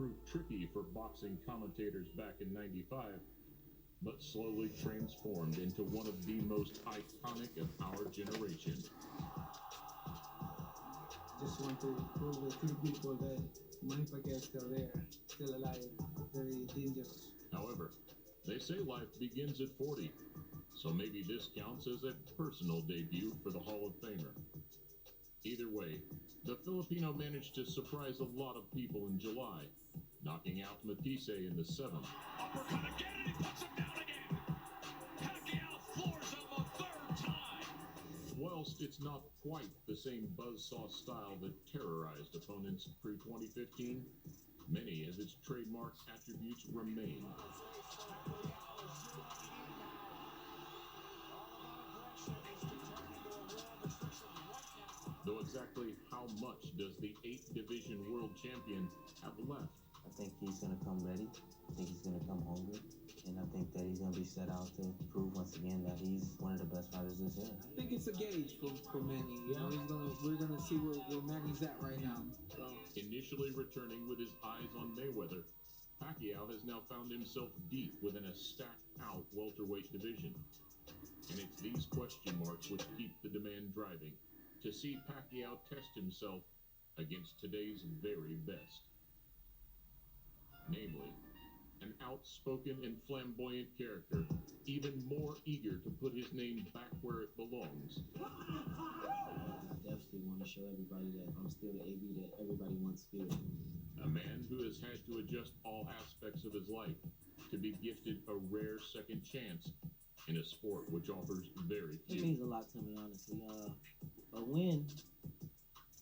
proved tricky for boxing commentators back in '95, but slowly transformed into one of the most iconic of our generation. Just want to prove to the people that Manny Pacquiao is still there, still alive, very dangerous. However, they say life begins at 40, so maybe this counts as a personal debut for the Hall of Famer. Either way, the Filipino managed to surprise a lot of people in July, knocking out Matisse in the 7th. Uppercut again, and he puts him down again. Pacquiao floors him a third time. Whilst it's not quite the same buzzsaw style that terrorized opponents pre-2015, many of its trademark attributes remain. Though exactly how much does the 8-division world champion have left? I think he's going to come ready. I think he's going to come hungry. And I think that he's going to be set out to prove once again that he's one of the best fighters this year. I think it's a gauge for Manny. You know, we're gonna see where Manny's at right now. So. Initially returning with his eyes on Mayweather, Pacquiao has now found himself deep within a stacked-out welterweight division. And it's these question marks which keep the demand driving to see Pacquiao test himself against today's very best. Namely, an outspoken and flamboyant character, even more eager to put his name back where it belongs. I definitely want to show everybody that I'm still the AB that everybody once feared. A man who has had to adjust all aspects of his life to be gifted a rare second chance in a sport which offers very few. It means a lot to me, honestly. A win,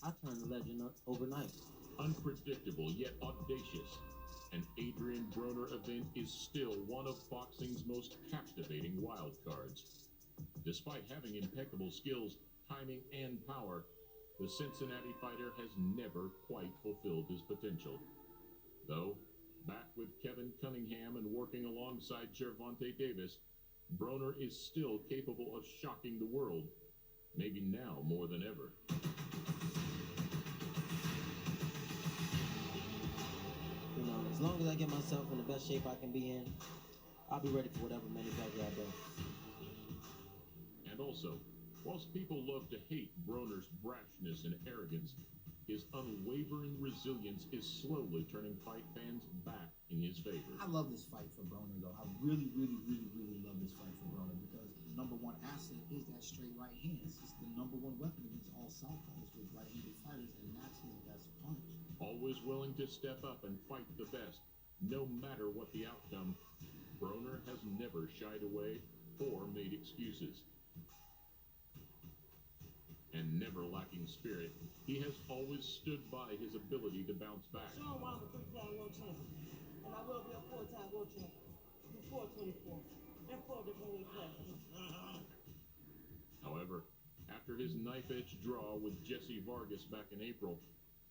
I turned the legend up overnight. Unpredictable yet audacious, an Adrian Broner event is still one of boxing's most captivating wild cards. Despite having impeccable skills, timing, and power, the Cincinnati fighter has never quite fulfilled his potential. Though, back with Kevin Cunningham and working alongside Gervonta Davis, Broner is still capable of shocking the world, maybe now more than ever. You know, as long as I get myself in the best shape I can be in, I'll be ready for whatever Manny Pacquiao does. And also, whilst people love to hate Broner's brashness and arrogance, his unwavering resilience is slowly turning fight fans back in his favor. I love this fight for Broner, though. I really, really, really, really love this fight for Broner because the number one asset is that straight right hand. It's the number one weapon against all southpaws with right-handed fighters, and that's his best punch. Always willing to step up and fight the best, no matter what the outcome, Broner has never shied away or made excuses. And never lacking spirit, he has always stood by his ability to bounce back. Sean, I'm a 3-time world champion, and I will be a 4-time world champion before 24 and 4 different weight classes. However, after his knife-edge draw with Jesse Vargas back in April,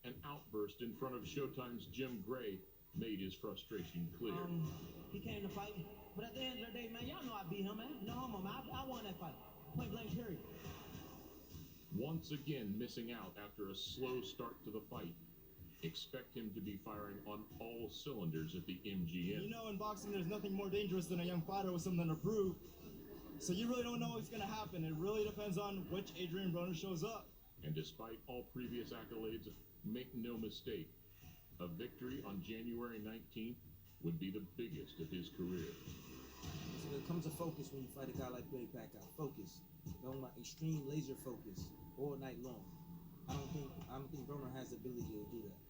an outburst in front of Showtime's Jim Gray made his frustration clear. He came to fight me, but at the end of the day, man, y'all know I beat him, man. No homo, man. I won that fight. Point blank, period. Once again missing out after a slow start to the fight, expect him to be firing on all cylinders at the MGM. You know, in boxing, there's nothing more dangerous than a young fighter with something to prove. So you really don't know what's going to happen. It really depends on which Adrian Broner shows up. And despite all previous accolades, make no mistake, a victory on January 19th would be the biggest of his career. So there comes a focus when you fight a guy like Manny Pacquiao. Focus. Don't like extreme laser focus all night long. I don't think Broner has the ability to do that.